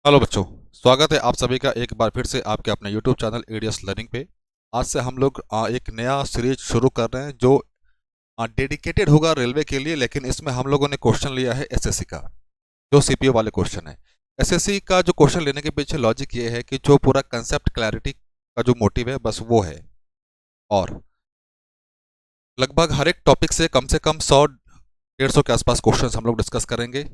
Hello बच्चों। स्वागत है आप सभी का एक बार फिर से आपके अपने YouTube चैनल एडीएस लर्निंग पे। आज से हम लोग एक नया सीरीज शुरू कर रहे हैं जो डेडिकेटेड होगा रेलवे के लिए, लेकिन इसमें हम लोगों ने क्वेश्चन लिया है एसएससी का, जो सीपीओ वाले क्वेश्चन है। एसएससी का जो क्वेश्चन लेने के पीछे लॉजिक ये है कि जो पूरा कंसेप्ट क्लैरिटी का जो मोटिव है बस वो है। और लगभग हर एक टॉपिक से कम 100-150 के आसपास क्वेश्चन हम लोग डिस्कस करेंगे।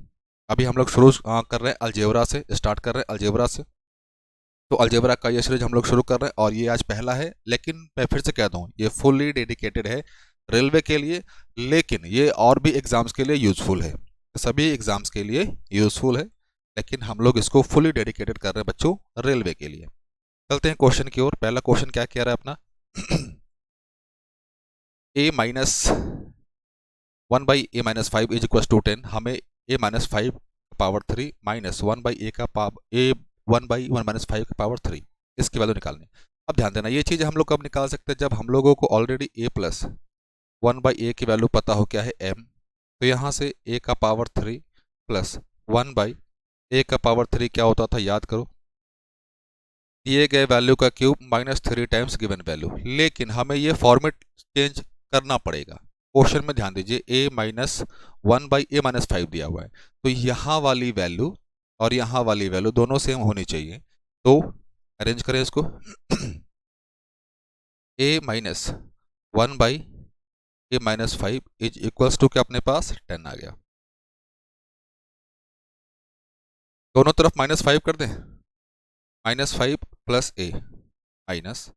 अभी हम लोग शुरू कर रहे हैं अलजेब्रा से, स्टार्ट कर रहे हैं अलजेब्रा से। तो अलजेब्रा का ये सीरीज हम लोग शुरू कर रहे हैं और ये आज पहला है, लेकिन मैं फिर से कह दूं ये फुल्ली डेडिकेटेड है रेलवे के लिए, लेकिन ये और भी एग्जाम्स के लिए यूजफुल है। सभी एग्जाम्स के लिए यूजफुल है, लेकिन हम लोग इसको फुल्ली डेडिकेटेड कर रहे हैं बच्चों रेलवे के लिए। चलते हैं क्वेश्चन की ओर। पहला क्वेश्चन क्या कह रहा है अपना a minus 1/a-5 is equal to 10। हमें a-5 पावर 3 माइनस 1/a का पावर a 1/1-5 की पावर 3 इसकी वैल्यू निकालनी। अब ध्यान देना, ये चीज़ हम लोग कब निकाल सकते हैं, जब हम लोगों को ऑलरेडी a प्लस 1/a की वैल्यू पता हो क्या है m। तो यहाँ से a का पावर 3 प्लस 1/a का पावर 3 क्या होता था, याद करो, दिए गए वैल्यू का cube minus 3 times given value. लेकिन हमें ये फॉर्मेट चेंज करना पड़ेगा। क्वेश्चन में ध्यान दीजिए, a-1/a-5 दिया हुआ है, तो यहाँ वाली वैल्यू और यहाँ वाली वैल्यू दोनों सेम होनी चाहिए। तो अरेंज करें इसको a-1/a-5 इज इक्वल्स टू क्या अपने पास 10 आ गया। दोनों तरफ -5 कर दें, -5 प्लस a माइनस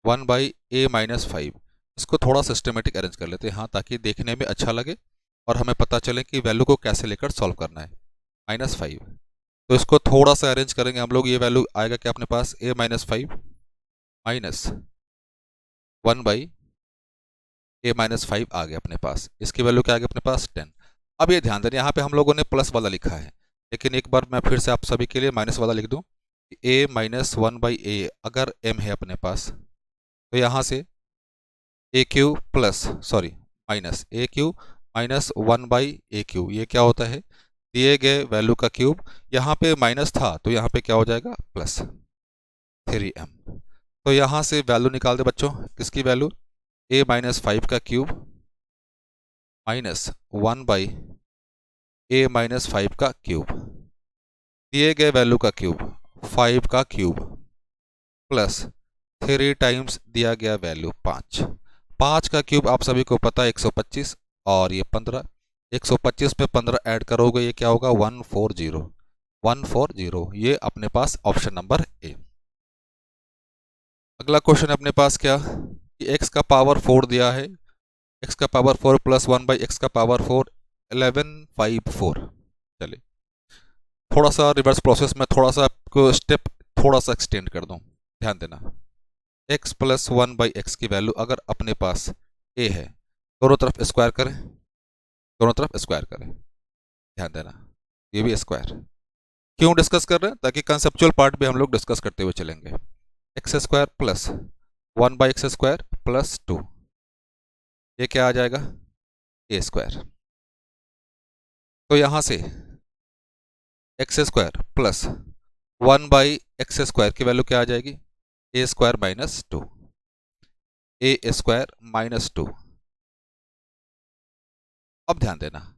1/a-5। इसको थोड़ा सिस्टमेटिक अरेंज कर लेते हैं, हाँ, ताकि देखने में अच्छा लगे और हमें पता चले कि वैल्यू को कैसे लेकर सॉल्व करना है। -5, तो इसको थोड़ा सा अरेंज करेंगे हम लोग। ये वैल्यू आएगा क्या अपने पास, a-5 माइनस 1/a-5 आ गया अपने पास। इसकी वैल्यू क्या आ गया अपने पास 10। अब ये ध्यान देना, यहाँ पे हम लोगों ने प्लस वाला लिखा है, लेकिन एक बार मैं फिर से आप सभी के लिए माइनस वाला लिख दूँ। a-1/a अगर m है अपने पास, तो यहाँ से ए क्यू प्लस सॉरी माइनस ए क्यू माइनस 1/a क्यू, ये क्या होता है, दिए गए वैल्यू का क्यूब। यहाँ पे माइनस था तो यहाँ पे क्या हो जाएगा, प्लस 3m। तो यहाँ से वैल्यू निकाल दे बच्चों, किसकी वैल्यू, a-5 का क्यूब माइनस 1/a-5 का क्यूब, दिए गए वैल्यू का क्यूब 5 का क्यूब प्लस 3 टाइम्स दिया गया वैल्यू 5 का क्यूब आप सभी को पता है 125, और ये 15, 125 पे 15 ऐड करोगे ये क्या होगा 140। ये अपने पास ऑप्शन नंबर ए। अगला क्वेश्चन अपने पास क्या कि x का पावर 4 दिया है, x का पावर 4 प्लस 1/x का पावर 4 1154। चलिए थोड़ा सा रिवर्स प्रोसेस में थोड़ा सा आपको स्टेप थोड़ा सा एक्सटेंड कर दूं। ध्यान देना, x प्लस 1/x की वैल्यू अगर अपने पास a है, दोनों तरफ स्क्वायर करें, दोनों तरफ स्क्वायर करें। ध्यान देना, ये भी स्क्वायर। क्यों डिस्कस कर रहे हैं, ताकि कंसेप्चुअल पार्ट भी हम लोग डिस्कस करते हुए चलेंगे। X square plus 1/x² plus 2, ये क्या आ जाएगा, a स्क्वायर। तो यहाँ से x² प्लस 1/x² की वैल्यू क्या आ जाएगी, a² माइनस 2, a² माइनस 2। अब ध्यान देना,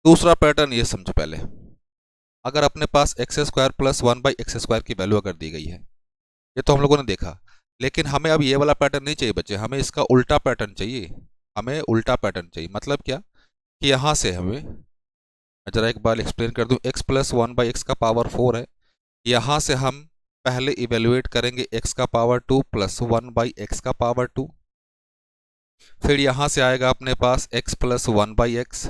दूसरा पैटर्न ये समझो पहले। अगर अपने पास x² प्लस 1/x² की वैल्यू अगर दी गई है, ये तो हम लोगों ने देखा, लेकिन हमें अब ये वाला पैटर्न नहीं चाहिए बच्चे, हमें इसका उल्टा पैटर्न चाहिए। हमें उल्टा पैटर्न चाहिए, मतलब क्या कि यहाँ से हमें, जरा एक बार एक्सप्लेन कर दूं, x प्लस 1/x का पावर 4 है, यहाँ से हम पहले इवेल्युएट करेंगे x का पावर 2 प्लस 1/x का पावर 2। फिर यहाँ से आएगा अपने पास x प्लस 1/x।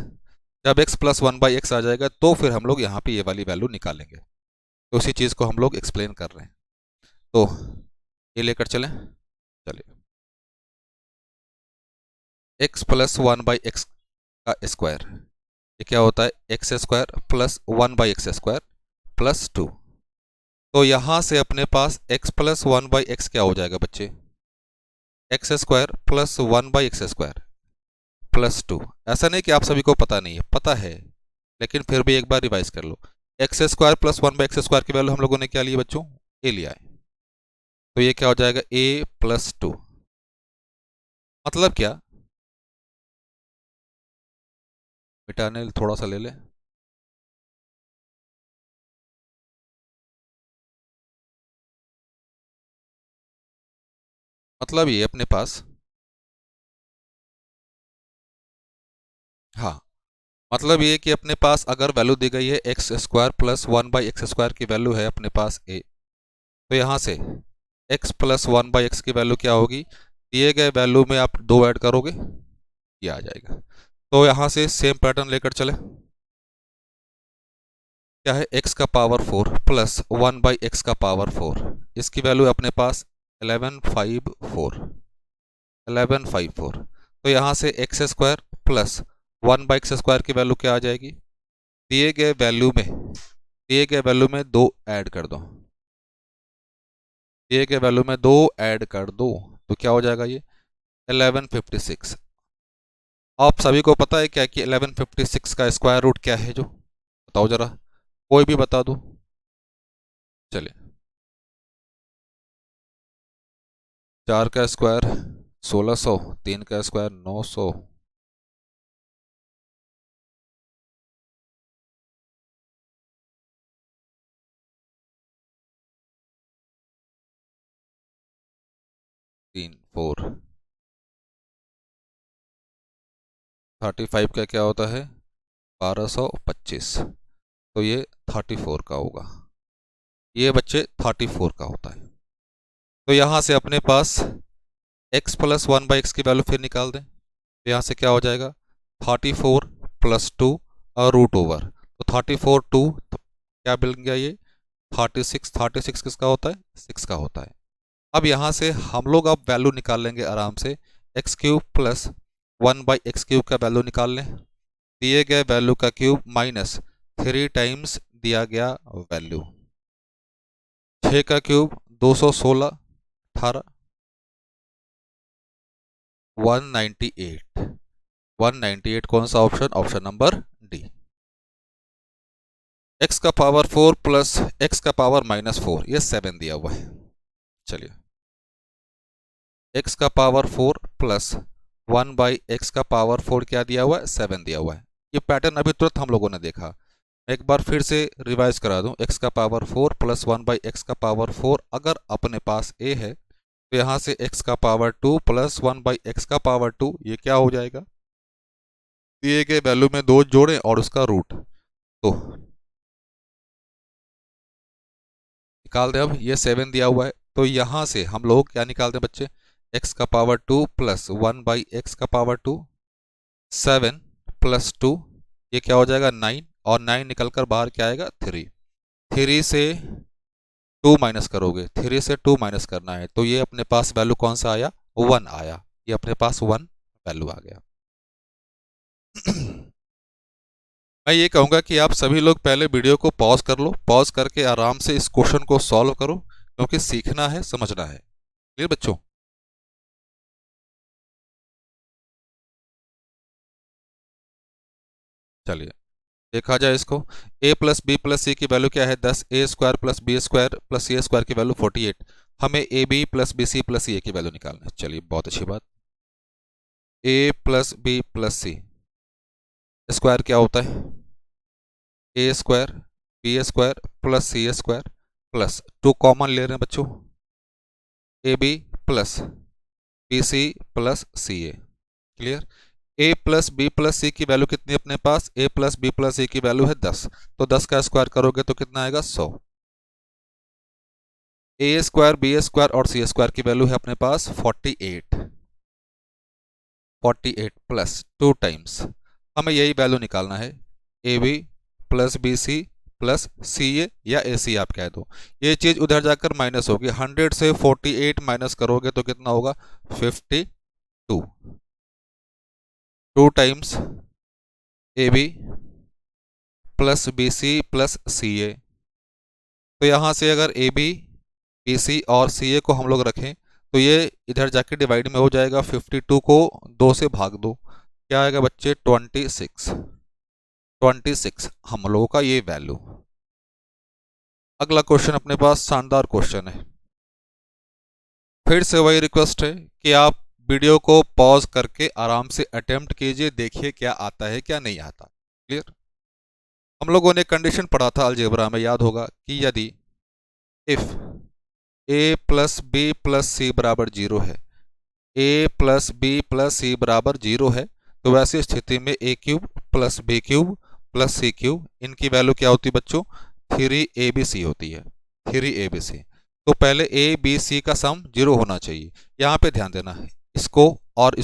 जब x प्लस 1/x आ जाएगा तो फिर हम लोग यहाँ पे ये वाली वैल्यू निकालेंगे। तो उसी चीज़ को हम लोग एक्सप्लेन कर रहे हैं, तो ये लेकर चलें। चलिए, x प्लस 1/x का स्क्वायर, ये क्या होता है, x² प्लस 1/x² प्लस 2। तो यहाँ से अपने पास x प्लस 1/x क्या हो जाएगा बच्चे, x² प्लस 1/x² प्लस 2। ऐसा नहीं कि आप सभी को पता नहीं है, पता है, लेकिन फिर भी एक बार रिवाइज कर लो। एक्स स्क्वायर प्लस 1/x² की वैल्यू हम लोगों ने क्या लिया बच्चों, ए लिया है। तो ये क्या हो जाएगा, a+2। मतलब क्या, मिटाने थोड़ा सा ले ले। मतलब ये अपने पास, हाँ, मतलब ये कि अपने पास अगर वैल्यू दी गई है x² प्लस 1/x² की वैल्यू है अपने पास a, तो यहाँ से x प्लस 1/x की वैल्यू क्या होगी, दिए गए वैल्यू में आप 2 ऐड करोगे, ये आ जाएगा। तो यहाँ से सेम पैटर्न लेकर चले, क्या है, x का पावर 4 प्लस 1/x का पावर 4, इसकी वैल्यू अपने पास 1154। तो यहाँ से x² प्लस 1/x² की वैल्यू क्या आ जाएगी, दिए गए वैल्यू में, दिए गए वैल्यू में 2 ऐड कर दो, दिए गए वैल्यू में 2 ऐड कर दो, तो क्या हो जाएगा ये 1156। आप सभी को पता है क्या कि 1156 का स्क्वायर रूट क्या है, जो बताओ जरा, कोई भी बता दो। चलिए, 4 का स्क्वायर 1600, 3 का स्क्वायर 900, 3 4, 35 का क्या होता है 1225, तो ये 34 का होगा, ये बच्चे 34 का होता है। तो यहाँ से अपने पास x प्लस 1/x की वैल्यू फिर निकाल दें, तो यहाँ से क्या हो जाएगा 34 प्लस 2 और रूट ओवर, तो 34 2, तो क्या मिल गया ये 36, 36 किसका होता है 6 का होता है। अब यहाँ से हम लोग अब वैल्यू निकाल लेंगे आराम से, x³ प्लस 1/x³ का वैल्यू निकाल लें, दिए गए वैल्यू का क्यूब माइनस 3 टाइम्स दिया गया वैल्यू, 6 का क्यूब 216, 18, 198, 198 कौन सा option, option number D. x का पावर 4 प्लस x का पावर -4, ये 7 दिया हुआ है। चलिए, x का पावर 4 प्लस 1/x का पावर 4 क्या दिया हुआ है 7 दिया हुआ है। ये पैटर्न अभी तुरंत हम लोगों ने देखा, एक बार फिर से रिवाइज करा दूं, x का पावर 4 प्लस 1/x का पावर 4 अगर अपने पास a है, तो यहाँ से x का पावर 2 प्लस 1/x का पावर 2, ये क्या हो जाएगा, दिए गए वैल्यू में 2 जोड़ें और उसका रूट, तो निकाल दें। अब ये 7 दिया हुआ है, तो यहाँ से हम लोग क्या निकाल दें बच्चे, x का पावर 2 प्लस 1/x का पावर 2, 7 प्लस 2, ये क्या हो जाएगा 9, और 9 निकल कर बाहर क्या आएगा 3, 3 से 2 माइनस करोगे, 3 से 2 माइनस करना है, तो ये अपने पास वैल्यू कौन सा आया 1 आया, ये अपने पास 1 वैल्यू आ गया। मैं ये कहूँगा कि आप सभी लोग पहले वीडियो को पॉज कर लो, पॉज करके आराम से इस क्वेश्चन को सॉल्व करो, क्योंकि सीखना है समझना है। क्लियर बच्चों, चलिए देखा जाए इसको, a plus b plus c की वैल्यू क्या है 10, a² plus b² plus c² की वैल्यू 48, हमें a b plus b c plus c a की वैल्यू निकालना है। चलिए बहुत अच्छी बात, a plus b plus c square क्या होता है a² b² plus c² plus 2 common ले रहे हैं बच्चों, a b plus b c plus c a. Clear, a plus b plus c की वैल्यू कितनी है अपने पास, a plus b plus c की वैल्यू है 10, तो 10 का स्क्वायर करोगे तो कितना आएगा 100। a² b² और c² की वैल्यू है अपने पास 48, 48 प्लस 2 टाइम्स, हमें यही वैल्यू निकालना है a b plus b c plus c a या ए सी आप कह दो, ये चीज़ उधर जाकर माइनस होगी, 100 से 48 माइनस करोगे तो कितना होगा 52, 2 times a b plus b c plus c a, तो यहाँ से अगर ए बी बी सी और सी ए को हम लोग रखें तो ये इधर जाके डिवाइड में हो जाएगा, 52 को 2 से भाग दो, क्या आएगा बच्चे 26, 26 हम लोगों का ये वैल्यू। अगला क्वेश्चन अपने पास शानदार क्वेश्चन है। फिर से वही रिक्वेस्ट है कि आप वीडियो को पॉज करके आराम से अटेम्प्ट कीजिए, देखिए क्या आता है क्या नहीं आता। क्लियर। हम लोगों ने कंडीशन पढ़ा था अलजेब्रा में, याद होगा कि यदि if a plus b plus c बराबर जीरो है, a plus b plus c बराबर जीरो है, तो वैसी स्थिति में a cube plus b cube plus c cube, इनकी वैल्यू क्या होती है बच्चों? 3abc होती है। 3abc। तो पहले ए बी सी का सम जीरो होना चाहिए। यहाँ पे ध्यान देना है, इसको और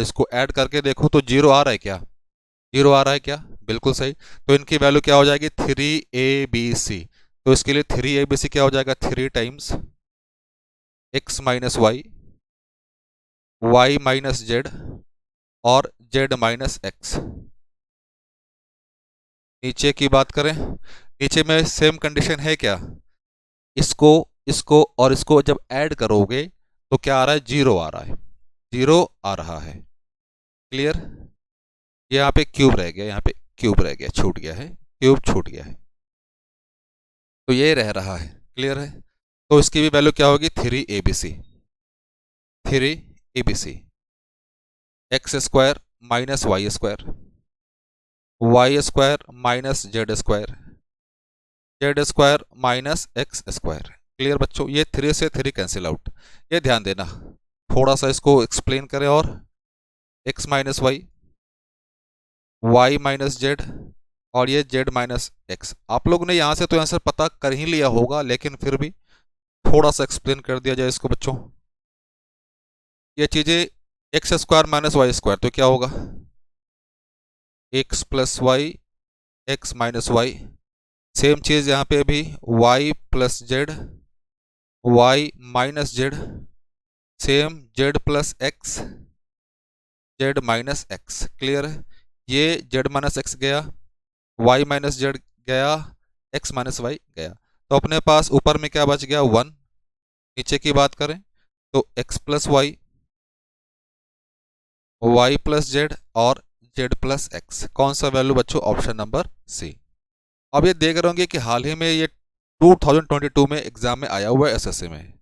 इसको ऐड करके देखो तो जीरो आ रहा है क्या? जीरो आ रहा है क्या? बिल्कुल सही। तो इनकी वैल्यू क्या हो जाएगी? 3abc। तो इसके लिए 3abc क्या हो जाएगा? 3 times x minus y, y minus z और z माइनस एक्स। नीचे की बात करें, नीचे में सेम कंडीशन है क्या? इसको इसको और इसको जब ऐड करोगे तो क्या आ रहा है? जीरो आ रहा है। जीरो आ रहा है। क्लियर। यहाँ पे क्यूब रह गया, यहाँ पे क्यूब रह गया, छूट गया है, क्यूब छूट गया है, तो ये रह रहा है। क्लियर है। तो इसकी भी वैल्यू क्या होगी? 3abc। 3abc x square minus y square, y square minus z square, z square minus x square. Clear बच्चों। ये 3 से 3 कैंसिल आउट। ये ध्यान देना, थोड़ा सा इसको एक्सप्लेन करें। और x minus y, y minus z और ये z माइनस एक्स। आप लोग ने यहाँ से तो आंसर पता कर ही लिया होगा, लेकिन फिर भी थोड़ा सा एक्सप्लेन कर दिया जाए इसको बच्चों। ये चीज़ें x square minus y square, तो क्या होगा? X plus y, x minus y. Same चीज़ यहाँ पे भी y plus z, y minus z, same z plus x, z minus x. Clear है। ये जेड माइनस एक्स गया, वाई माइनस जेड गया, एक्स माइनस वाई गया, तो अपने पास ऊपर में क्या बच गया? 1। नीचे की बात करें तो x plus y, y plus z और जेड प्लस एक्स। कौन सा वैल्यू बच्चों? Option number C. अब ये देख रहे होंगे कि हाल ही में ये 2022 में एग्जाम में आया हुआ है एसएससी में,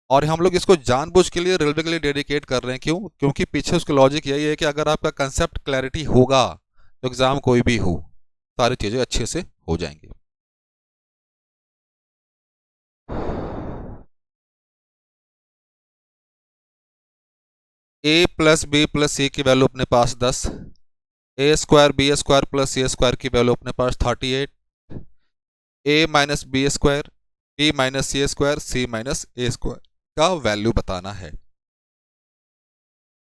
और हम लोग इसको जानबूझ के लिए रेलवे के लिए डेडिकेट कर रहे हैं। क्यों? क्योंकि पीछे उसकी लॉजिक यही है कि अगर आपका कंसेप्ट क्लैरिटी होगा तो एग्जाम कोई भी हो, सारी चीज़ें अच्छे से हो जाएंगी। A plus b plus c की वैल्यू अपने पास 10, a square b square plus c square की वैल्यू अपने पास 38, a minus b square, b minus c square, c minus a square का वैल्यू बताना है,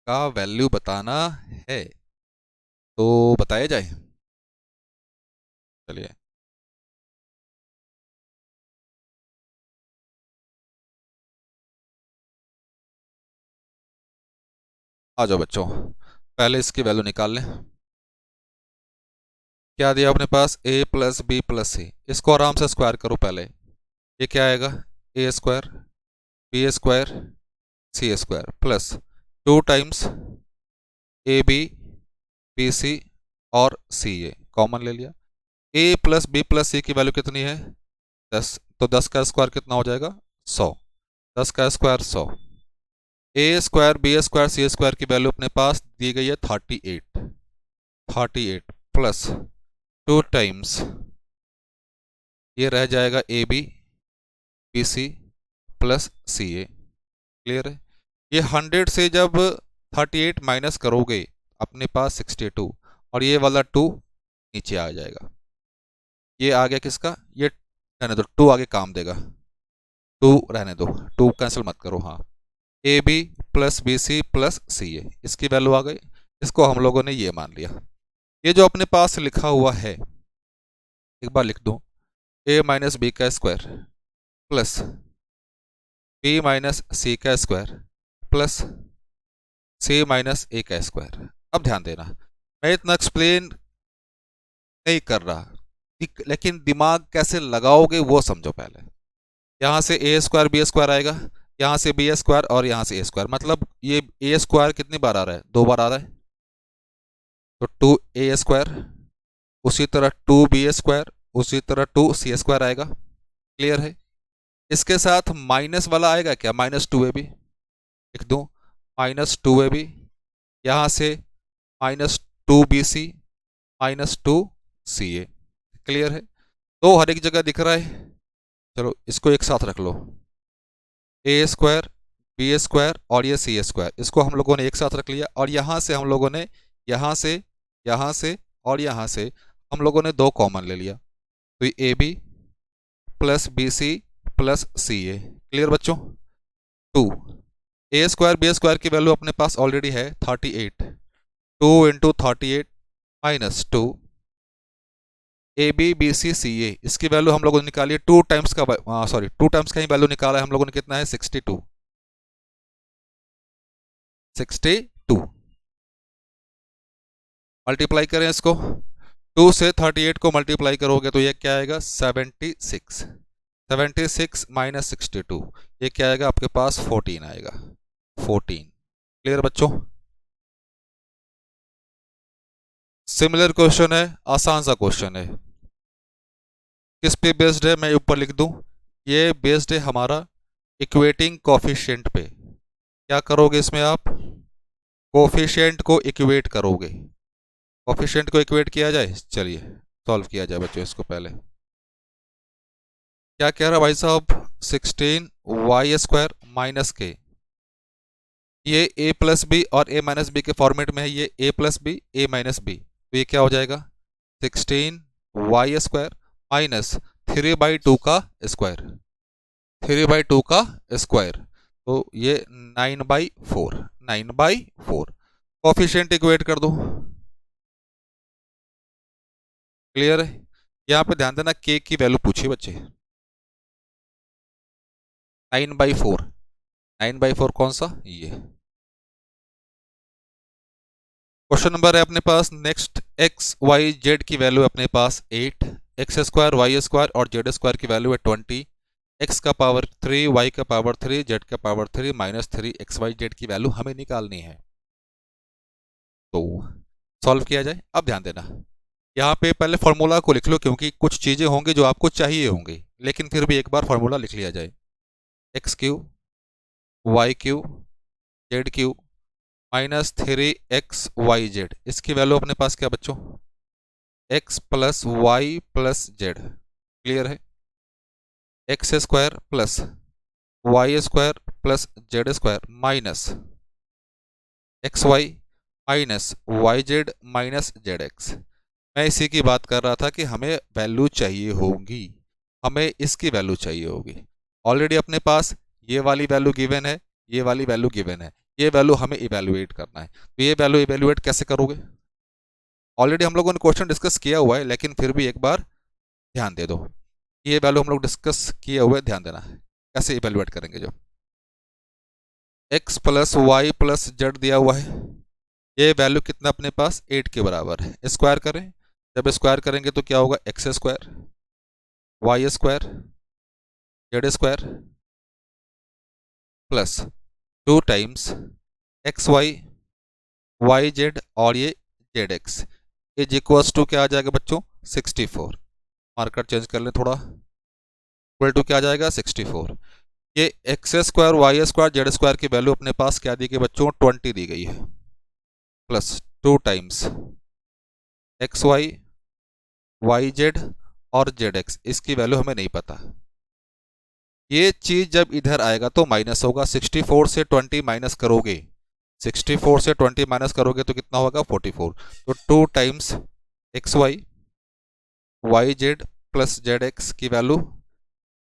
का वैल्यू बताना है। तो बताया जाए। चलिए, आ जाओ बच्चों, पहले इसकी वैल्यू निकाल लें। क्या दिया अपने पास? A plus b plus c. इसको आराम से स्क्वायर करो पहले। ये क्या आएगा? A square b square c square plus 2 times a b b c और सी ए कॉमन ले लिया। A plus b plus c की वैल्यू कितनी है? 10। तो 10 का स्क्वायर कितना हो जाएगा? 100। 10 का स्क्वायर 100। ए square b square c square की वैल्यू अपने पास दी गई है 38। 38 प्लस 2 टाइम्स ये रह जाएगा a b b c plus c a. Clear है। ये 100 से जब 38 माइनस करोगे अपने पास 62, और ये वाला 2 नीचे आ जाएगा। ये आ गया किसका? ये रहने दो, 2 आगे काम देगा, 2 रहने दो, 2 कैंसिल मत करो। हाँ, a b plus b c plus c a, इसकी वैल्यू आ गई। इसको हम लोगों ने ये मान लिया। ये जो अपने पास लिखा हुआ है, एक बार लिख दो, ए माइनस बी का स्क्वायर प्लस बी माइनस सी का स्क्वायर प्लस सी माइनस ए का स्क्वायर। अब ध्यान देना, मैं इतना एक्सप्लेन नहीं कर रहा, लेकिन दिमाग कैसे लगाओगे वो समझो पहले। यहाँ से ए स्क्वायर बी स्क्वायर आएगा, यहाँ से बी स्क्वायर और यहाँ से ए स्क्वायर, मतलब ये ए स्क्वायर कितनी बार आ रहा है? 2 बार आ रहा है, तो 2 ए स्क्वायर, उसी तरह 2 बी स्क्वायर, उसी तरह 2 सी स्क्वायर आएगा। क्लियर है। इसके साथ माइनस वाला आएगा क्या, -2ab, लिख दूं -2ab, यहाँ से -2bc -2ca। क्लियर है, तो हर एक जगह दिख रहा है। चलो इसको एक साथ रख लो, ए स्क्वायर बी स्क्वायर और ये सी स्क्वायर, इसको हम लोगों ने एक साथ रख लिया। और यहाँ से हम लोगों ने यहाँ से यहाँ से और यहाँ से हम लोगों ने दो कॉमन ले लिया, तो ये a b plus b c plus c a. Clear बच्चों। 2 ए स्क्वायर बी स्क्वायर की वैल्यू अपने पास ऑलरेडी है 38, 2 into 38 -2 a b b c c a, इसकी वैल्यू हम लोगों ने निकाली है 2 टाइम्स का, सॉरी 2 टाइम्स का ही वैल्यू निकाला है हम लोगों ने, कितना है 62। मल्टीप्लाई करें इसको, 2 से 38 को मल्टीप्लाई करोगे तो ये क्या आएगा 76, 76 माइनस 62, ये क्या आएगा आपके पास 14 आएगा, 14। क्लियर बच्चों। सिमिलर क्वेश्चन है, आसान सा क्वेश्चन है। किस पे बेस्ड है, मैं ऊपर लिख दूं, ये बेस्ड है हमारा इक्वेटिंग कोफिशिएंट पे। क्या करोगे इसमें आप, कोफिशिएंट को इक्वेट करोगे। कोफिशिएंट को इक्वेट किया जाए, चलिए सॉल्व किया जाए बच्चों इसको। पहले क्या कह रहा है भाई साहब, 16 वाई स्क्वायर माइनस के, ये a प्लस बी और a माइनस बी के फॉर्मेट में है, ये a plus b a minus b, तो ये क्या हो जाएगा 16 वाई स्क्वायर माइनस 3/2 का स्क्वायर, 3/2 का स्क्वायर, तो ये 9/4, 9/4। कोफिशिएंट इक्वेट कर दो। क्लियर है। यहाँ पे ध्यान देना k की वैल्यू पूछी बच्चे, 9/4, 9/4 कौन सा, ये। क्वेश्चन नंबर है अपने पास नेक्स्ट, एक्स वाई जेड की वैल्यू अपने पास 8, एक्स स्क्वायर वाई स्क्वायर और जेड स्क्वायर की वैल्यू है 20, एक्स का पावर 3 वाई का पावर 3 जेड का पावर 3 -3 एक्स वाई जेड की वैल्यू हमें निकालनी है। तो सॉल्व किया जाए। अब ध्यान देना, यहाँ पे पहले फॉर्मूला को लिख लो, क्योंकि कुछ चीज़ें होंगी जो आपको चाहिए होंगी, लेकिन फिर भी एक बार फॉर्मूला लिख लिया जाए। X cube y cube z cube -3xyz, इसकी वैल्यू अपने पास क्या बच्चों, x plus y plus z. Clear है। X square plus y square plus z square minus x y minus y z minus z x. मैं इसी की बात कर रहा था कि हमें वैल्यू चाहिए होगी, हमें इसकी वैल्यू चाहिए होगी। ऑलरेडी अपने पास ये वाली वैल्यू गिवन है, ये वाली वैल्यू गिवन है, ये वैल्यू हमें इवेलुएट करना है। तो ये वैल्यू इवेलुएट कैसे करोगे, ऑलरेडी हम लोगों ने क्वेश्चन डिस्कस किया हुआ है, लेकिन फिर भी एक बार ध्यान दे दो। ये वैल्यू हम लोग डिस्कस किए हुए, ध्यान देना है कैसे इवेलुएट करेंगे। जो x plus y plus z दिया हुआ है, ये वैल्यू कितना अपने पास 8 के बराबर है। स्क्वायर करें, जब स्क्वायर करेंगे तो क्या होगा, x square y square z square plus 2 times x y y z और ये z x is equals to क्या आ जाएगा बच्चों 64। मार्कर चेंज कर लें थोड़ा, इक्वल टू क्या आ जाएगा 64। ये x square y square z square की वैल्यू अपने पास क्या दी गई बच्चों 20 दी गई है, plus 2 times x y y z और जेड एक्स, इसकी वैल्यू हमें नहीं पता। ये चीज जब इधर आएगा तो माइनस होगा, 64 से 20 माइनस करोगे, 64 से 20 माइनस करोगे तो कितना होगा 44। तो 2 times x y y z plus z x की वैल्यू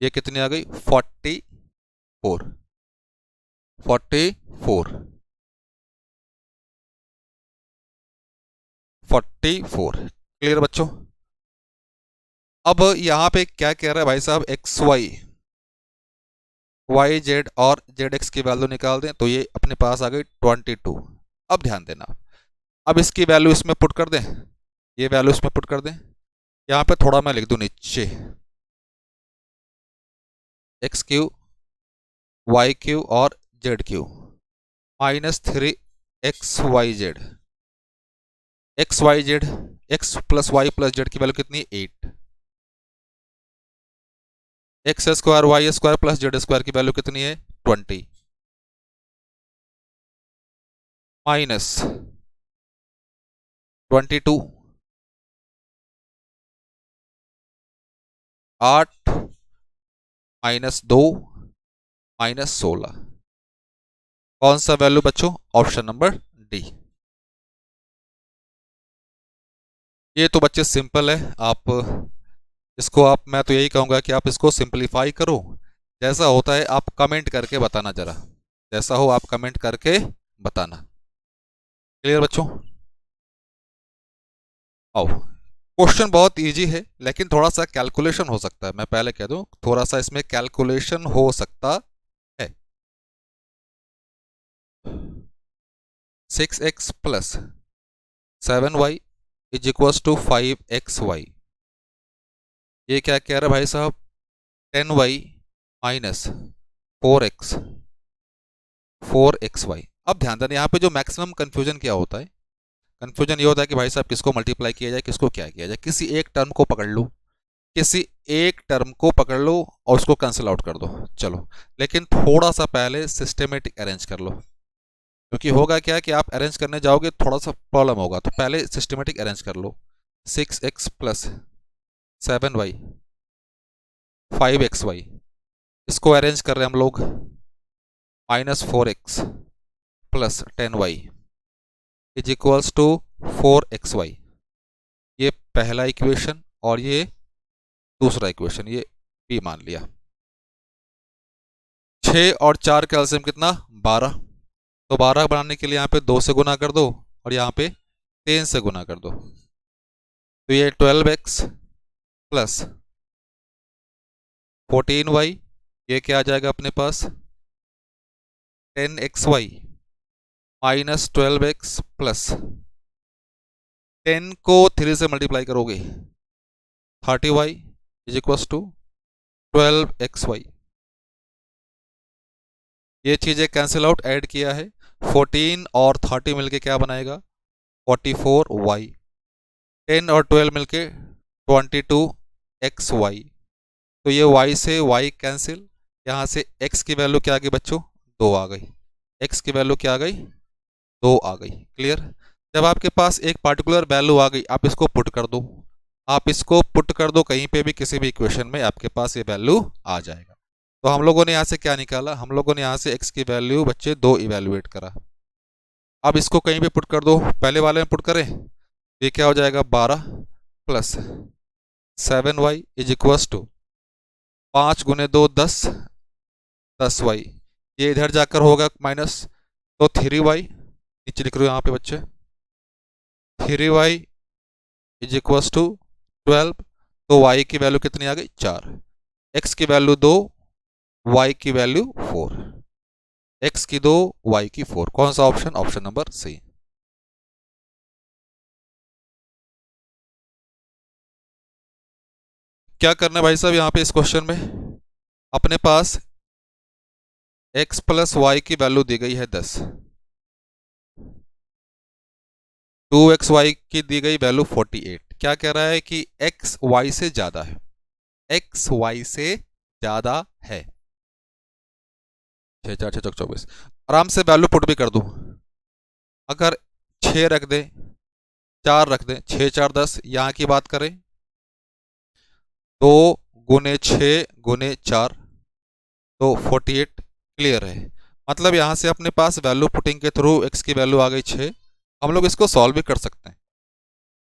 ये कितनी आ गई 44, 44, 44। क्लियर बच्चों। अब यहां पे क्या कह रहा है भाई साहब, एक्स वाई वाई जेड और जेड एक्स की वैल्यू निकाल दें, तो ये अपने पास आ गई 22। अब ध्यान देना, अब इसकी वैल्यू इसमें पुट कर दें, ये वैल्यू इसमें पुट कर दें। यहाँ पे थोड़ा मैं लिख दूं नीचे, एक्स क्यू वाई क्यू और z cube -3 x y z, x y z x plus y plus z की वैल्यू कितनी 8, x square y square plus z square की वैल्यू कितनी है 20 माइनस 22 8 -2 -16 कौन सा वैल्यू बच्चों ऑप्शन नंबर डी। ये तो बच्चे सिंपल है, आप इसको आप मैं तो यही कहूँगा कि आप इसको सिंपलीफाई करो, जैसा होता है आप कमेंट करके बताना, जरा जैसा हो आप कमेंट करके बताना। क्लियर बच्चों? आओ, क्वेश्चन बहुत इजी है लेकिन थोड़ा सा कैलकुलेशन हो सकता है, मैं पहले कह दूं थोड़ा सा इसमें कैलकुलेशन हो सकता है। 6x plus 7y is equal to 5xy। ये क्या कह रहा है भाई साहब 10y माइनस 4xy। अब ध्यान देना यहाँ पे जो मैक्सिमम कंफ्यूजन क्या होता है, कंफ्यूजन ये होता है कि भाई साहब किसको मल्टीप्लाई किया जाए किसको क्या किया जाए। किसी एक टर्म को पकड़ लो, किसी एक टर्म को पकड़ लो और उसको कैंसिल आउट कर दो, चलो। लेकिन थोड़ा सा पहले सिस्टमेटिक अरेंज कर लो, क्योंकि होगा क्या कि आप अरेंज करने जाओगे थोड़ा सा प्रॉब्लम होगा, तो पहले सिस्टमेटिक अरेंज कर लो। 6x प्लस 7y 5xy, इसको अरेंज कर रहे हैं हम लोग -4x plus 10y is equals to 4xy। ये पहला इक्वेशन और ये दूसरा इक्वेशन, ये बी मान लिया। 6 और 4 का एलसीएम कितना 12, तो 12 बनाने के लिए यहाँ पे 2 से गुना कर दो और यहाँ पे 3 से गुना कर दो, तो ये 12x प्लस 14y, ये क्या आ जाएगा अपने पास 10xy माइनस 12x प्लस 10 को 3 से मल्टीप्लाई करोगे 30y is equal to 12xy। ये चीज़ें कैंसिल आउट, ऐड किया है 14 और 30 मिलके क्या बनाएगा 44y, 10 और 12 मिलके 22xy। तो ये y से y कैंसिल, यहाँ से x की वैल्यू क्या आ गई बच्चों 2 आ गई, x की वैल्यू क्या आ गई 2 आ गई। क्लियर? जब आपके पास एक पार्टिकुलर वैल्यू आ गई आप इसको पुट कर दो, आप इसको पुट कर दो कहीं पे भी किसी भी इक्वेशन में आपके पास ये वैल्यू आ जाएगा। तो हम लोगों ने यहाँ से क्या निकाला, हम लोगों ने यहाँ से x की वैल्यू बच्चे 2 इवेल्युएट करा। अब इसको कहीं पे पुट कर दो, पहले वाले में पुट करें, ये क्या हो जाएगा 12 plus 7y is equals to 5 गुने 2 10, 10y, ये इधर जाकर होगा माइनस, तो 3y नीचे लिख रहे हो यहाँ पे बच्चे 3y इज इक्वल्स टू 12, तो y की वैल्यू कितनी आ गई 4, x की वैल्यू 2, y की वैल्यू 4, x की 2 y की 4, कौन सा ऑप्शन, ऑप्शन नंबर सी। क्या करना है भाई साहब यहाँ पे इस क्वेश्चन में, अपने पास x प्लस वाई की वैल्यू दी गई है 10, 2xy की दी गई वैल्यू 48। क्या कह रहा है कि x y से ज्यादा है, x y से ज्यादा है। 6 4 6 24, आराम से वैल्यू पुट भी कर दूं, अगर 6 रख दें 4 रख दें, 6 4 10, यहाँ की बात करें 2 गुने 6 गुने 4 तो 48। क्लियर है? मतलब यहाँ से अपने पास वैल्यू पुटिंग के थ्रू x की वैल्यू आ गई 6। हम लोग इसको सॉल्व भी कर सकते हैं,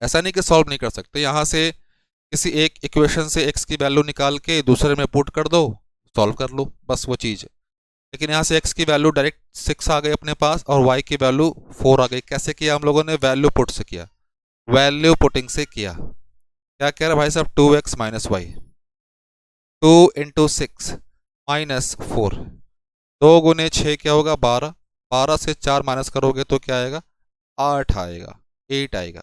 ऐसा नहीं कि सॉल्व नहीं कर सकते। यहाँ से किसी एक इक्वेशन से x की वैल्यू निकाल के दूसरे में पुट कर दो, सॉल्व कर लो, बस वो चीज़ है। लेकिन यहाँ से x की वैल्यू डायरेक्ट 6 आ गई अपने पास और y की वैल्यू 4 आ गई। कैसे किया हम लोगों ने, वैल्यू पुट से किया, वैल्यू पुटिंग से किया। क्या कह रहा है भाई साहब 2x minus Y, 2 into 6 minus 4, 2 गुने 6 क्या होगा 12, 12 से 4 माइनस करोगे तो क्या आएगा 8 आएगा, 8 आएगा।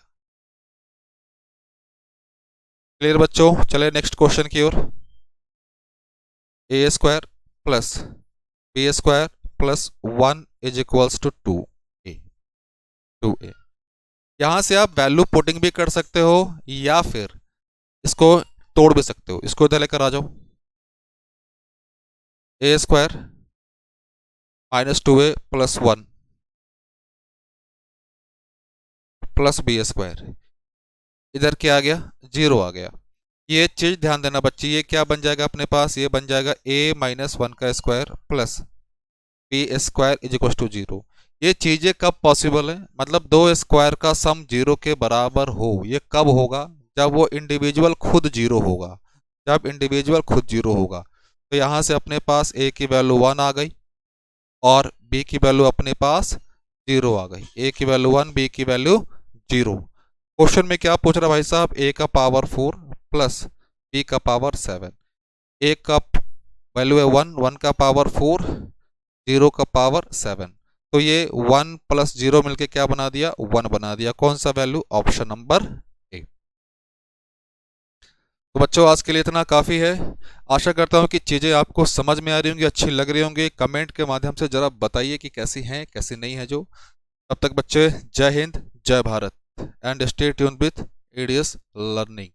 क्लियर बच्चों? चले नेक्स्ट क्वेश्चन की ओर। A square plus b square plus 1 is equals to 2a, 2a। यहाँ से आप वैल्यू पुटिंग भी कर सकते हो या फिर इसको तोड़ भी सकते हो। इसको इधर लेकर आ जाओ, a square minus 2a plus 1 plus b square, इधर क्या आ गया, 0 आ गया। ये चीज ध्यान देना बच्चे, ये क्या बन जाएगा अपने पास, ये बन जाएगा a माइनस 1 का square plus b square is equal to 0। ये चीजें कब पॉसिबल है, मतलब दो स्क्वायर का सम 0 के बराबर हो, ये कब होगा, जब वो इंडिविजुअल खुद 0 होगा, जब इंडिविजुअल खुद 0 होगा। तो यहाँ से अपने पास a की वैल्यू 1 आ गई और b की वैल्यू अपने पास 0 आ गई। a की वैल्यू 1, b की वैल्यू 0। क्वेश्चन में क्या पूछ रहा भाई साहब, a का पावर 4 प्लस b का पावर 7। a का वैल्यू है 1, 1 का पावर 4, 0 का पावर 7। तो ये 1 प्लस 0 मिलके क्या बना दिया, 1 बना दिया। कौन सा वैल्यू, ऑप्शन नंबर ए। तो बच्चों आज के लिए इतना काफ़ी है। आशा करता हूँ कि चीज़ें आपको समझ में आ रही होंगी, अच्छी लग रही होंगी। कमेंट के माध्यम से ज़रा बताइए कि कैसी हैं कैसी नहीं है जो। तब तक बच्चे, जय हिंद जय Bharat and stay tune with ADS learning.